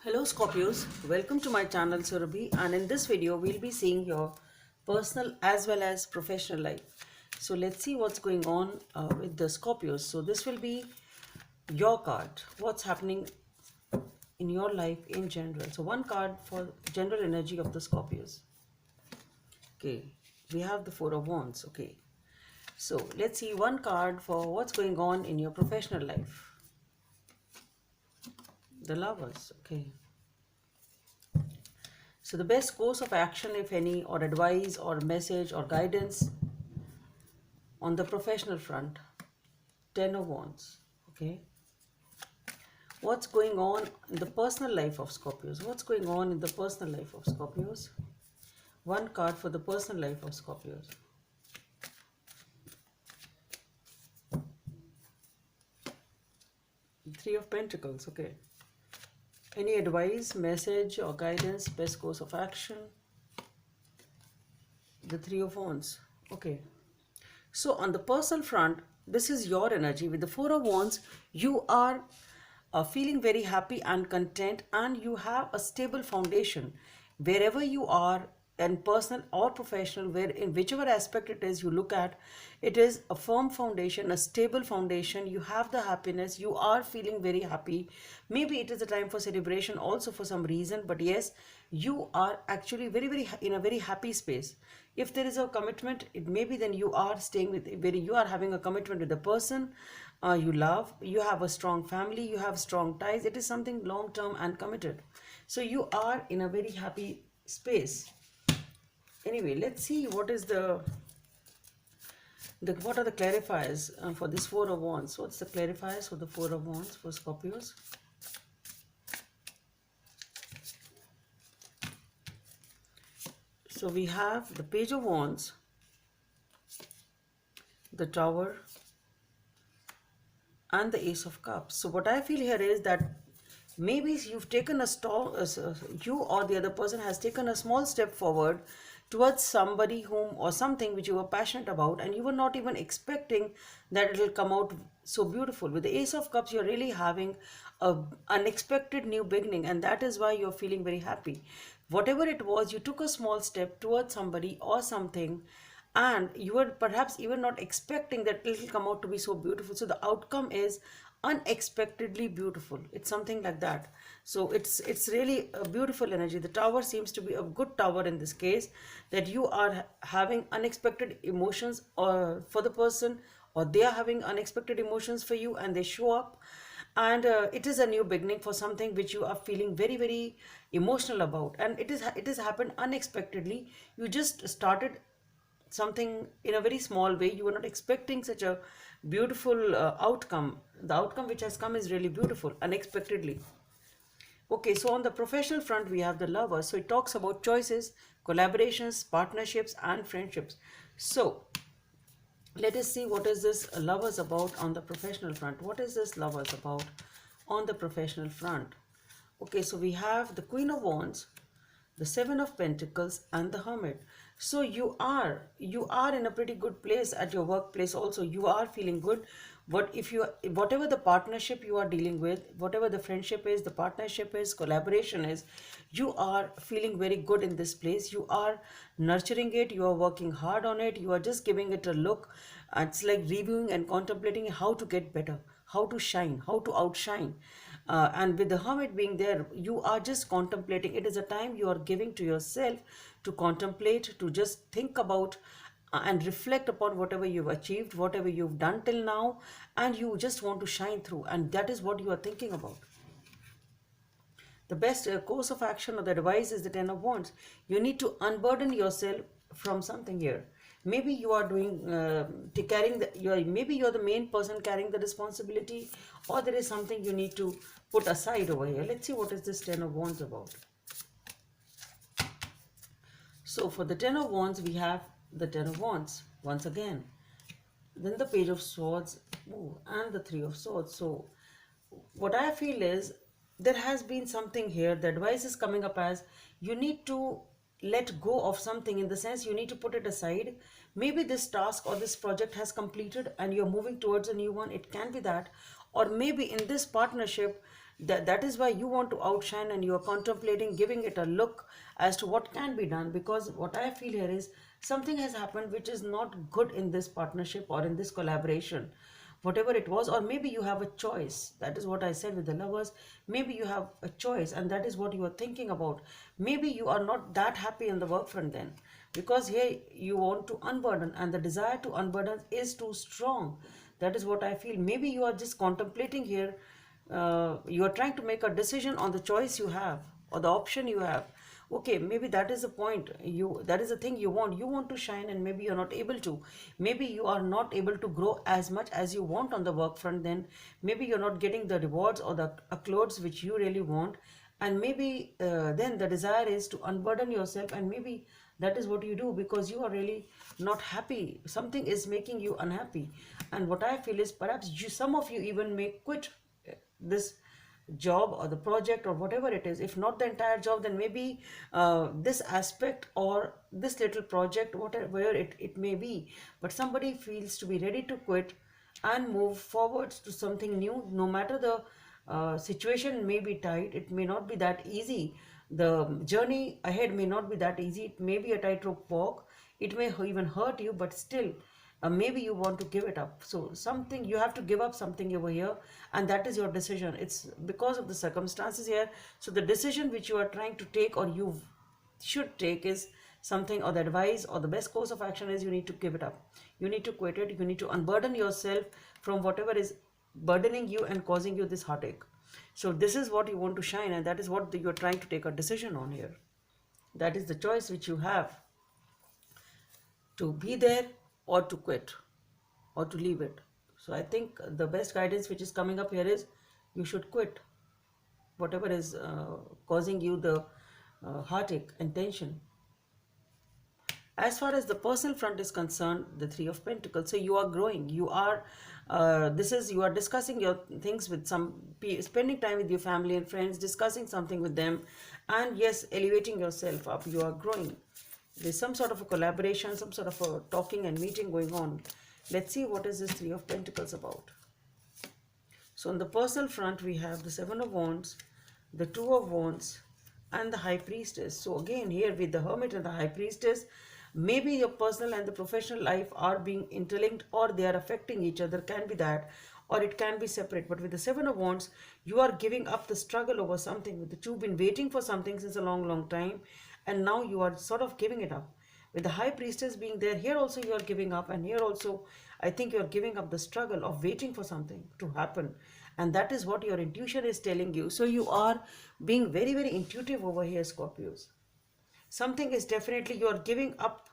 Hello Scorpios, welcome to my channel Surabhi, and in this video we'll be seeing your personal as well as professional life. So let's see what's going on with the Scorpios. So this will be your card, what's happening in your life in general. So one card for general energy of the Scorpios. Okay, we have the Four of Wands. Okay, so let's see one card for what's going on in your professional life. The Lovers. Okay. So the best course of action, if any, or advice or message or guidance on the professional front. Ten of Wands. Okay. What's going on in the personal life of Scorpios? What's going on in the personal life of Scorpios? One card for the personal life of Scorpios. Three of Pentacles. Okay. Any advice, message or guidance, best course of action? The Three of Wands. Okay. So on the personal front, this is your energy. With the Four of Wands, you are feeling very happy and content, and you have a stable foundation wherever you are, and personal or professional, where in whichever aspect it is you look at, it is a firm foundation, a stable foundation. You have the happiness, you are feeling very happy. Maybe it is a time for celebration also for some reason, but yes, you are actually very in a very happy space. If there is a commitment, it may be then you are staying with very, you are having a commitment with the person you love. You have a strong family, you have strong ties, it is something long term and committed. So you are in a very happy space. Anyway, let's see what is the what are the clarifiers for this Four of Wands. What's the clarifiers for the Four of Wands for Scorpios? So we have the Page of Wands, the Tower, and the Ace of Cups. So what I feel here is that maybe you've taken a you or the other person has taken a small step forward towards somebody whom or something which you were passionate about, and you were not even expecting that it will come out so beautiful. With the Ace of Cups, you're really having a unexpected new beginning, and that is why you're feeling very happy. Whatever it was, you took a small step towards somebody or something, and you were perhaps even not expecting that it will come out to be so beautiful. So the outcome is unexpectedly beautiful. It's something like that. So it's really a beautiful energy. The Tower seems to be a good tower in this case, that you are having unexpected emotions or for the person, or they are having unexpected emotions for you, and they show up, and it is a new beginning for something which you are feeling very emotional about, and it has happened unexpectedly. You just started something in a very small way. You were not expecting such a beautiful outcome. The outcome which has come is really beautiful unexpectedly. Okay, so on the professional front, we have the Lovers. So it talks about choices, collaborations, partnerships, and friendships. So let us see what is this Lovers about on the professional front. What is this Lovers about on the professional front? Okay, so we have the Queen of Wands, the Seven of Pentacles, and the Hermit. So you are in a pretty good place at your workplace also. You are feeling good. Whatever the partnership you are dealing with, whatever the friendship is, the partnership is, collaboration is, you are feeling very good in this place. You are nurturing it, you are working hard on it, you are just giving it a look. It's like reviewing and contemplating how to get better, how to shine, how to outshine. And with the Hermit being there, you are just contemplating. It is a time you are giving to yourself to contemplate, to just think about and reflect upon whatever you've achieved, whatever you've done till now, and you just want to shine through, and that is what you are thinking about. The best course of action or the advice is the Ten of Wands. You need to unburden yourself from something here. Maybe you are doing carrying the maybe you're the main person carrying the responsibility, or there is something you need to put aside over here. Let's see what is this Ten of Wands about. So for the Ten of Wands, we have the Ten of Wands once again. Then the Page of Swords, and the Three of Swords. So what I feel is there has been something here. The advice is coming up as you need to let go of something, in the sense you need to put it aside. Maybe this task or this project has completed and you're moving towards a new one. It can be that. Or maybe in this partnership, That is why you want to outshine, and you are contemplating giving it a look as to what can be done. Because what I feel here is something has happened which is not good in this partnership or in this collaboration, whatever it was. Or maybe you have a choice. That is what I said with the lovers. Maybe you have a choice, and that is what you are thinking about. Maybe you are not that happy in the work front then, because here you want to unburden, and the desire to unburden is too strong. That is what I feel. Maybe you are just contemplating here. You are trying to make a decision on the choice you have or the option you have. Okay, maybe that is the point. That is the thing you want. You want to shine, and maybe you're not able to. Maybe you are not able to grow as much as you want on the work front. Then maybe you're not getting the rewards or the accolades which you really want. And maybe then the desire is to unburden yourself, and maybe that is what you do because you are really not happy. Something is making you unhappy. And what I feel is perhaps some of you even may quit this job or the project or whatever it is. If not the entire job, then maybe this aspect or this little project, whatever it may be. But somebody feels to be ready to quit and move forwards to something new. No matter the situation may be tight, it may not be that easy. The journey ahead may not be that easy. It may be a tightrope walk. It may even hurt you, but still maybe you want to give it up. So something, you have to give up something over here, and that is your decision. It's because of the circumstances here. So the decision which you are trying to take, or you should take, is something, or the advice or the best course of action is you need to give it up. You need to quit it. You need to unburden yourself from whatever is burdening you and causing you this heartache. So this is what you want to shine, and that is what you're trying to take a decision on here. That is the choice which you have, to be there or to quit or to leave it. So I think the best guidance which is coming up here is you should quit whatever is causing you the heartache and tension. As far as the personal front is concerned, the Three of Pentacles. So you are growing. You are, you are discussing your things with spending time with your family and friends, discussing something with them, and yes, elevating yourself up. You are growing. There's some sort of a collaboration, some sort of a talking and meeting going on. Let's see what is this Three of Pentacles about. So on the personal front, we have the Seven of Wands, the Two of Wands, and the High Priestess. So again, here with the Hermit and the High Priestess, maybe your personal and the professional life are being interlinked, or they are affecting each other. Can be that, or it can be separate. But with the Seven of Wands, you are giving up the struggle over something. With the Two, been waiting for something since a long time, and now you are sort of giving it up. With the High Priestess being there, here also you are giving up, and here also I think you are giving up the struggle of waiting for something to happen. And that is what your intuition is telling you. So you are being very intuitive over here, Scorpios. Something is definitely, you are giving up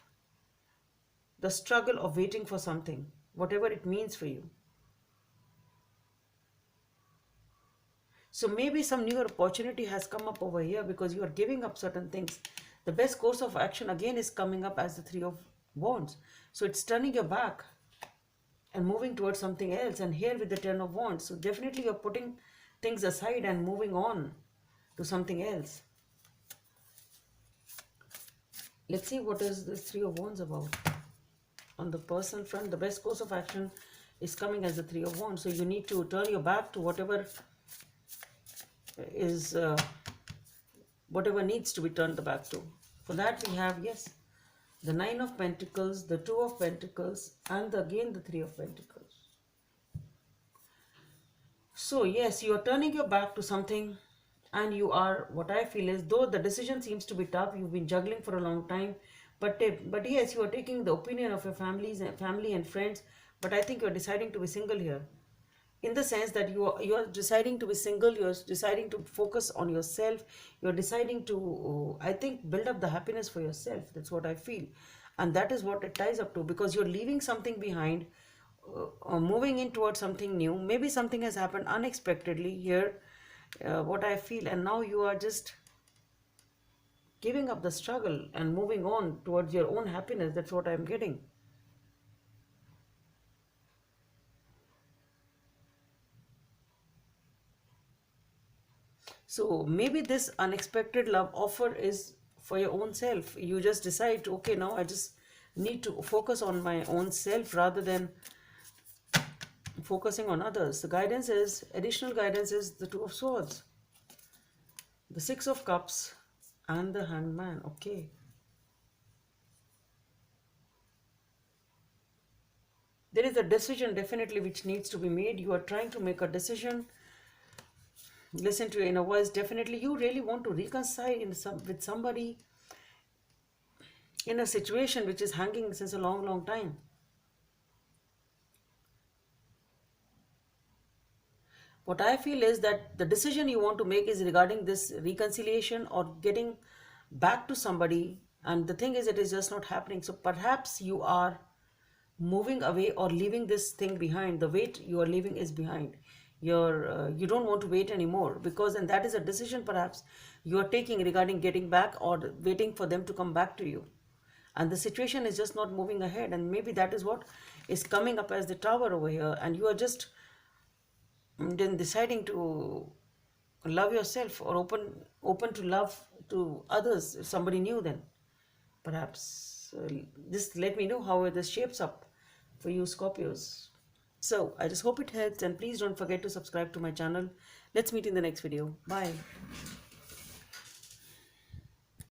the struggle of waiting for something, whatever it means for you. So maybe some new opportunity has come up over here because you are giving up certain things. The best course of action again is coming up as the Three of Wands. So it's turning your back and moving towards something else. And here with the Ten of Wands, so definitely you're putting things aside and moving on to something else. Let's see what is this Three of Wands about. On the personal front, the best course of action is coming as the Three of Wands. So you need to turn your back to whatever is whatever needs to be turned the back to. For that we have, yes, the Nine of Pentacles, the Two of Pentacles, and again the Three of Pentacles. So yes, you are turning your back to something, and you are, what I feel is, though the decision seems to be tough, you've been juggling for a long time, but yes, you are taking the opinion of your family and friends, but I think you are deciding to be single here. In the sense that you are deciding to be single, you are deciding to focus on yourself, you are deciding to, I think, build up the happiness for yourself. That's what I feel. And that is what it ties up to, because you're leaving something behind, or moving in towards something new. Maybe something has happened unexpectedly here, what I feel, and now you are just giving up the struggle and moving on towards your own happiness. That's what I'm getting. So maybe this unexpected love offer is for your own self. You just decide, okay, now I just need to focus on my own self rather than focusing on others. The guidance is, additional guidance is the Two of Swords, the Six of Cups, and the Hanged Man. Okay. There is a decision definitely which needs to be made. You are trying to make a decision. Listen to your inner voice. Definitely you really want to reconcile with somebody in a situation which is hanging since a long, long time. What I feel is that the decision you want to make is regarding this reconciliation or getting back to somebody. And the thing is, it is just not happening. So perhaps you are moving away or leaving this thing behind. The weight you are leaving is behind. You don't want to wait anymore, because, and that is a decision perhaps you are taking regarding getting back or waiting for them to come back to you. And the situation is just not moving ahead, and maybe that is what is coming up as the Tower over here, and you are just then deciding to love yourself or open to love to others, somebody new. Then perhaps just let me know how this shapes up for you Scorpios. So I just hope it helps, and please don't forget to subscribe to my channel. Let's meet in the next video. Bye.